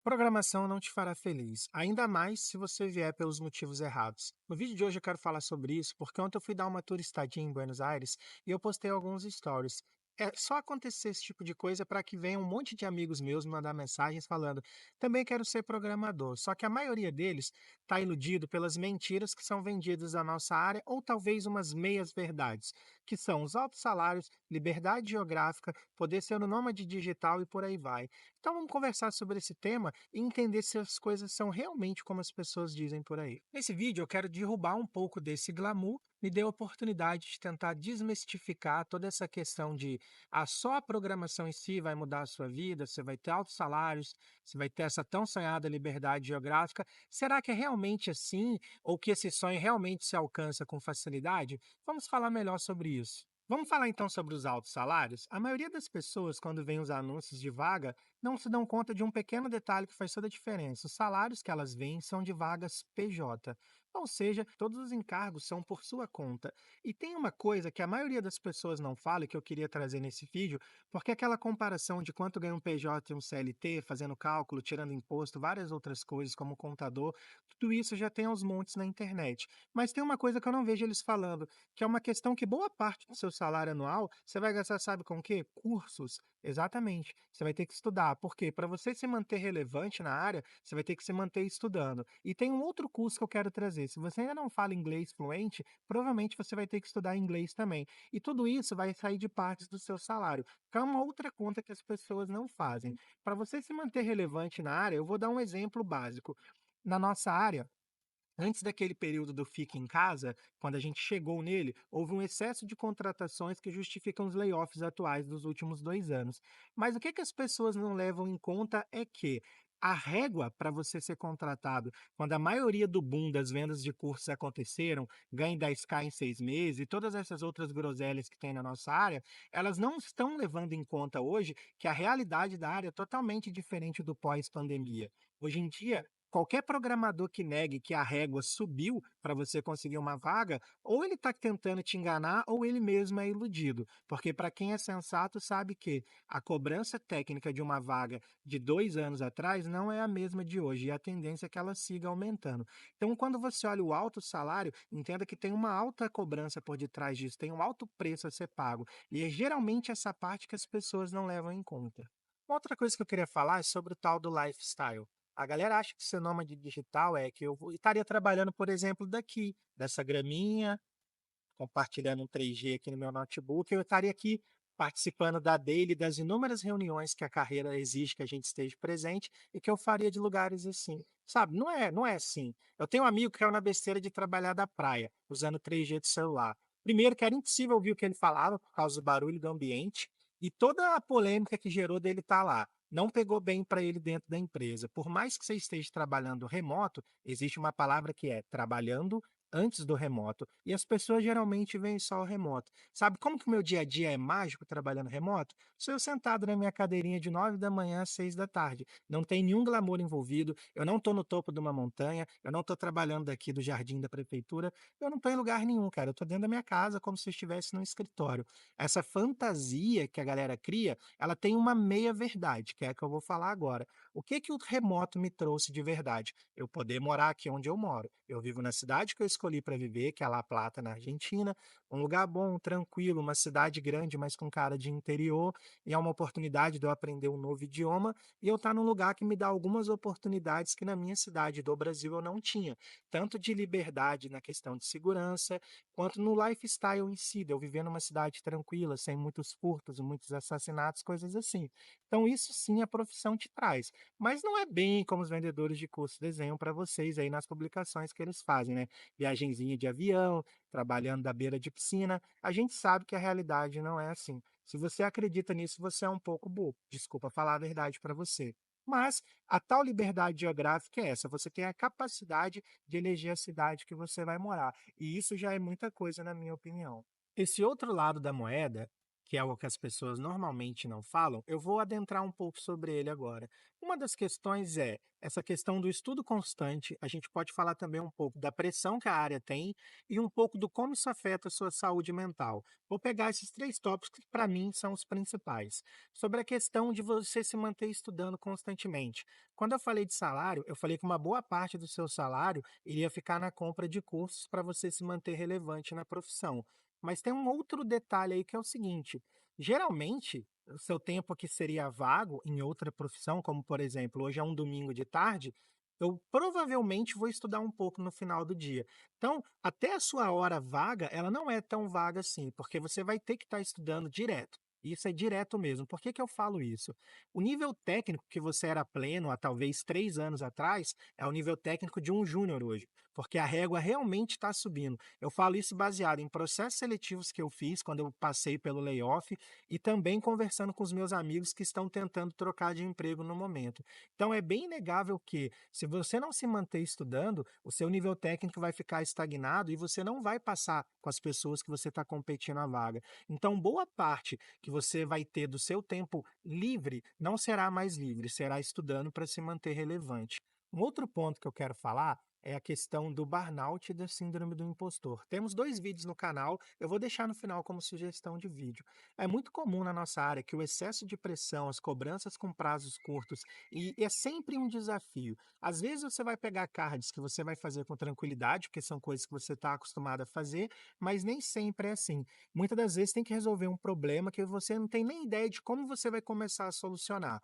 Programação não te fará feliz, ainda mais se você vier pelos motivos errados. No vídeo de hoje eu quero falar sobre isso porque ontem eu fui dar uma turistadinha em Buenos Aires e eu postei alguns stories. É só acontecer esse tipo de coisa para que venha um monte de amigos meus me mandar mensagens falando: também quero ser programador. Só que a maioria deles está iludido pelas mentiras que são vendidas na nossa área ou talvez umas meias verdades, que são os altos salários, liberdade geográfica, poder ser um nômade digital e por aí vai. Então vamos conversar sobre esse tema e entender se as coisas são realmente como as pessoas dizem por aí. Nesse vídeo eu quero derrubar um pouco desse glamour, me dê a oportunidade de tentar desmistificar toda essa questão de só a programação em si vai mudar a sua vida, você vai ter altos salários, você vai ter essa tão sonhada liberdade geográfica. Será que é realmente assim? Ou que esse sonho realmente se alcança com facilidade? Vamos falar melhor sobre isso. Vamos falar então sobre os altos salários? A maioria das pessoas, quando vê os anúncios de vaga, não se dão conta de um pequeno detalhe que faz toda a diferença. Os salários que elas veem são de vagas PJ, ou seja, todos os encargos são por sua conta. E tem uma coisa que a maioria das pessoas não fala e que eu queria trazer nesse vídeo, porque aquela comparação de quanto ganha um PJ e um CLT, fazendo cálculo, tirando imposto, várias outras coisas como contador, tudo isso já tem aos montes na internet. Mas tem uma coisa que eu não vejo eles falando, que é uma questão que boa parte do seu salário anual você vai gastar, sabe com o quê? Cursos. Exatamente. Você vai ter que estudar, porque para você se manter relevante na área, você vai ter que se manter estudando. E tem um outro curso que eu quero trazer. Se você ainda não fala inglês fluente, provavelmente você vai ter que estudar inglês também. E tudo isso vai sair de partes do seu salário, que é uma outra conta que as pessoas não fazem. Para você se manter relevante na área, eu vou dar um exemplo básico. Na nossa área, antes daquele período do fica em casa, quando a gente chegou nele, houve um excesso de contratações que justificam os layoffs atuais dos últimos 2 anos. Mas o que que as pessoas não levam em conta é que a régua para você ser contratado, quando a maioria do boom das vendas de cursos aconteceram, ganhe 10K em 6 meses e todas essas outras groselhas que tem na nossa área, elas não estão levando em conta hoje que a realidade da área é totalmente diferente do pós-pandemia. Hoje em dia, qualquer programador que negue que a régua subiu para você conseguir uma vaga, ou ele está tentando te enganar, ou ele mesmo é iludido. Porque para quem é sensato sabe que a cobrança técnica de uma vaga de 2 anos atrás não é a mesma de hoje, e a tendência é que ela siga aumentando. Então, quando você olha o alto salário, entenda que tem uma alta cobrança por detrás disso, tem um alto preço a ser pago. E é geralmente essa parte que as pessoas não levam em conta. Uma outra coisa que eu queria falar é sobre o tal do lifestyle. A galera acha que ser nômade digital é que estaria trabalhando, por exemplo, daqui, dessa graminha, compartilhando um 3G aqui no meu notebook, eu estaria aqui participando da daily, das inúmeras reuniões que a carreira exige que a gente esteja presente e que eu faria de lugares assim. Sabe, não é assim. Eu tenho um amigo que caiu na besteira de trabalhar da praia, usando 3G de celular. Primeiro que era impossível ouvir o que ele falava por causa do barulho do ambiente e toda a polêmica que gerou dele estar lá. Não pegou bem para ele dentro da empresa. Por mais que você esteja trabalhando remoto, existe uma palavra que é trabalhando antes do remoto. E as pessoas geralmente veem só o remoto. Sabe como que o meu dia a dia é mágico trabalhando remoto? Sou eu sentado na minha cadeirinha de 9 da manhã às 6 da tarde. Não tem nenhum glamour envolvido, eu não estou no topo de uma montanha, eu não estou trabalhando daqui do jardim da prefeitura, eu não estou em lugar nenhum, cara. Eu estou dentro da minha casa como se eu estivesse num escritório. Essa fantasia que a galera cria, ela tem uma meia verdade, que é a que eu vou falar agora. O que que o remoto me trouxe de verdade? Eu poder morar aqui onde eu moro. Eu vivo na cidade que eu escolhi para viver, que é La Plata, na Argentina, um lugar bom, tranquilo, uma cidade grande, mas com cara de interior, e é uma oportunidade de eu aprender um novo idioma, e eu estar num lugar que me dá algumas oportunidades que na minha cidade do Brasil eu não tinha, tanto de liberdade na questão de segurança, quanto no lifestyle em si, de eu viver numa cidade tranquila, sem muitos furtos, muitos assassinatos, coisas assim. Então isso sim a profissão te traz. Mas não é bem como os vendedores de curso desenham para vocês aí nas publicações que eles fazem, né? Viagenzinha de avião, trabalhando da beira de piscina. A gente sabe que a realidade não é assim. Se você acredita nisso, você é um pouco bobo. Desculpa falar a verdade para você. Mas a tal liberdade geográfica é essa: você tem a capacidade de eleger a cidade que você vai morar. E isso já é muita coisa, na minha opinião. Esse outro lado da moeda, que é algo que as pessoas normalmente não falam, eu vou adentrar um pouco sobre ele agora. Uma das questões é essa questão do estudo constante. A gente pode falar também um pouco da pressão que a área tem e um pouco do como isso afeta a sua saúde mental. Vou pegar esses três tópicos que, para mim, são os principais. Sobre a questão de você se manter estudando constantemente. Quando eu falei de salário, eu falei que uma boa parte do seu salário iria ficar na compra de cursos para você se manter relevante na profissão. Mas tem um outro detalhe aí que é o seguinte: geralmente, o seu tempo que seria vago em outra profissão, como por exemplo, hoje é um domingo de tarde, eu provavelmente vou estudar um pouco no final do dia. Então, até a sua hora vaga, ela não é tão vaga assim, porque você vai ter que estar estudando direto. Isso é direto mesmo. Por que que eu falo isso? O nível técnico que você era pleno há talvez 3 anos atrás é o nível técnico de um júnior hoje, porque a régua realmente está subindo. Eu falo isso baseado em processos seletivos que eu fiz quando eu passei pelo layoff e também conversando com os meus amigos que estão tentando trocar de emprego no momento. Então é bem inegável que, se você não se manter estudando, o seu nível técnico vai ficar estagnado e você não vai passar com as pessoas que você está competindo a vaga. Então, boa parte que você vai ter do seu tempo livre não será mais livre, será estudando para se manter relevante. Um outro ponto que eu quero falar é a questão do burnout e da síndrome do impostor. Temos 2 vídeos no canal, eu vou deixar no final como sugestão de vídeo. É muito comum na nossa área que o excesso de pressão, as cobranças com prazos curtos, e é sempre um desafio. Às vezes você vai pegar cards que você vai fazer com tranquilidade, porque são coisas que você está acostumado a fazer, mas nem sempre é assim. Muitas das vezes tem que resolver um problema que você não tem nem ideia de como você vai começar a solucionar.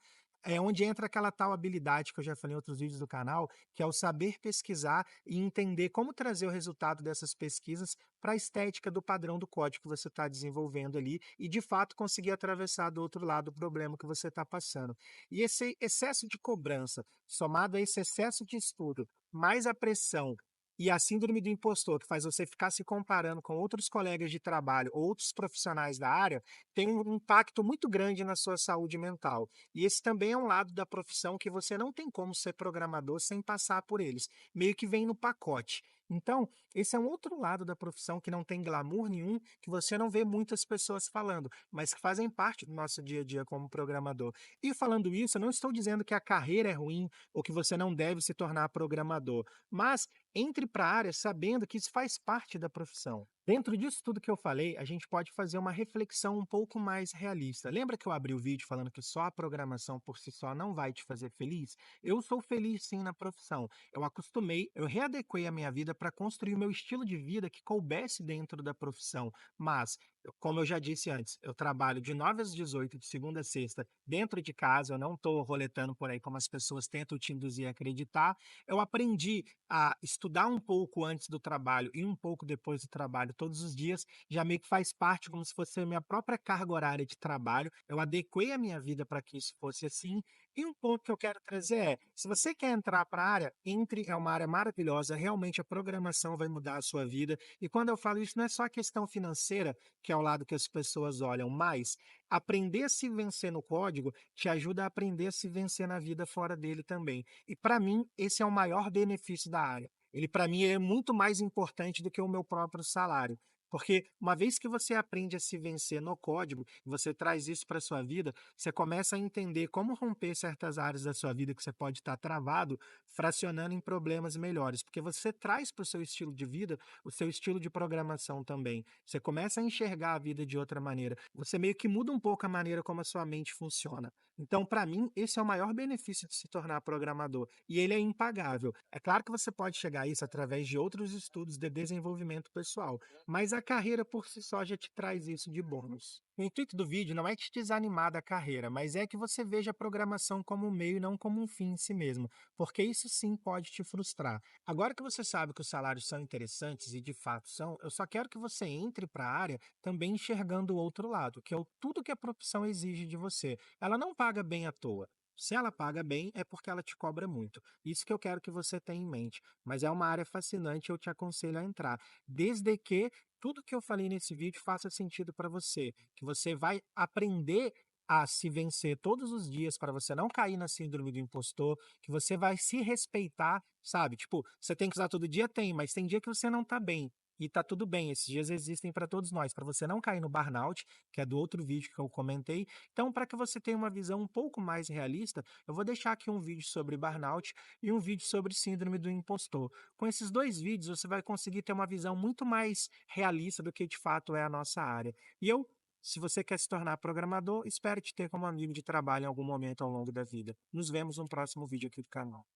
É onde entra aquela tal habilidade que eu já falei em outros vídeos do canal, que é o saber pesquisar e entender como trazer o resultado dessas pesquisas para a estética do padrão do código que você está desenvolvendo ali e, de fato, conseguir atravessar do outro lado o problema que você está passando. E esse excesso de cobrança, somado a esse excesso de estudo, mais a pressão e a síndrome do impostor, que faz você ficar se comparando com outros colegas de trabalho, outros profissionais da área, tem um impacto muito grande na sua saúde mental. E esse também é um lado da profissão que você não tem como ser programador sem passar por eles. Meio que vem no pacote. Então, esse é um outro lado da profissão que não tem glamour nenhum, que você não vê muitas pessoas falando, mas que fazem parte do nosso dia a dia como programador. E falando isso, eu não estou dizendo que a carreira é ruim ou que você não deve se tornar programador, mas entre para a área sabendo que isso faz parte da profissão. Dentro disso tudo que eu falei, a gente pode fazer uma reflexão um pouco mais realista. Lembra que eu abri o vídeo falando que só a programação por si só não vai te fazer feliz? Eu sou feliz sim na profissão. Eu acostumei, eu readequei a minha vida para construir o meu estilo de vida que coubesse dentro da profissão. Mas, como eu já disse antes, eu trabalho de 9 às 18, de segunda a sexta, dentro de casa, eu não estou roletando por aí como as pessoas tentam te induzir a acreditar. Eu aprendi a estudar um pouco antes do trabalho e um pouco depois do trabalho todos os dias, já meio que faz parte como se fosse a minha própria carga horária de trabalho. Eu adequei a minha vida para que isso fosse assim. E um ponto que eu quero trazer é, se você quer entrar para a área, entre, é uma área maravilhosa, realmente a programação vai mudar a sua vida. E quando eu falo isso, não é só a questão financeira, que é o lado que as pessoas olham, mas aprender a se vencer no código te ajuda a aprender a se vencer na vida fora dele também. E para mim, esse é o maior benefício da área. Ele, para mim, é muito mais importante do que o meu próprio salário. Porque uma vez que você aprende a se vencer no código, você traz isso para a sua vida, você começa a entender como romper certas áreas da sua vida que você pode estar travado, fracionando em problemas melhores. Porque você traz para o seu estilo de vida o seu estilo de programação também. Você começa a enxergar a vida de outra maneira. Você meio que muda um pouco a maneira como a sua mente funciona. Então, para mim, esse é o maior benefício de se tornar programador, e ele é impagável. É claro que você pode chegar a isso através de outros estudos de desenvolvimento pessoal, mas a carreira por si só já te traz isso de bônus. O intuito do vídeo não é te desanimar da carreira, mas é que você veja a programação como um meio e não como um fim em si mesmo, porque isso sim pode te frustrar. Agora que você sabe que os salários são interessantes e de fato são, eu só quero que você entre para a área também enxergando o outro lado, que é tudo que a profissão exige de você. Ela não paga bem à toa. Se ela paga bem, é porque ela te cobra muito. Isso que eu quero que você tenha em mente. Mas é uma área fascinante, eu te aconselho a entrar. Desde que tudo que eu falei nesse vídeo faça sentido para você. Que você vai aprender a se vencer todos os dias para você não cair na síndrome do impostor, que você vai se respeitar, sabe? Tipo, você tem que usar todo dia? Tem, mas tem dia que você não tá bem. E tá tudo bem, esses dias existem para todos nós, para você não cair no burnout, que é do outro vídeo que eu comentei. Então, para que você tenha uma visão um pouco mais realista, eu vou deixar aqui um vídeo sobre burnout e um vídeo sobre síndrome do impostor. Com esses 2 vídeos, você vai conseguir ter uma visão muito mais realista do que de fato é a nossa área. E eu, se você quer se tornar programador, espero te ter como amigo de trabalho em algum momento ao longo da vida. Nos vemos no próximo vídeo aqui do canal.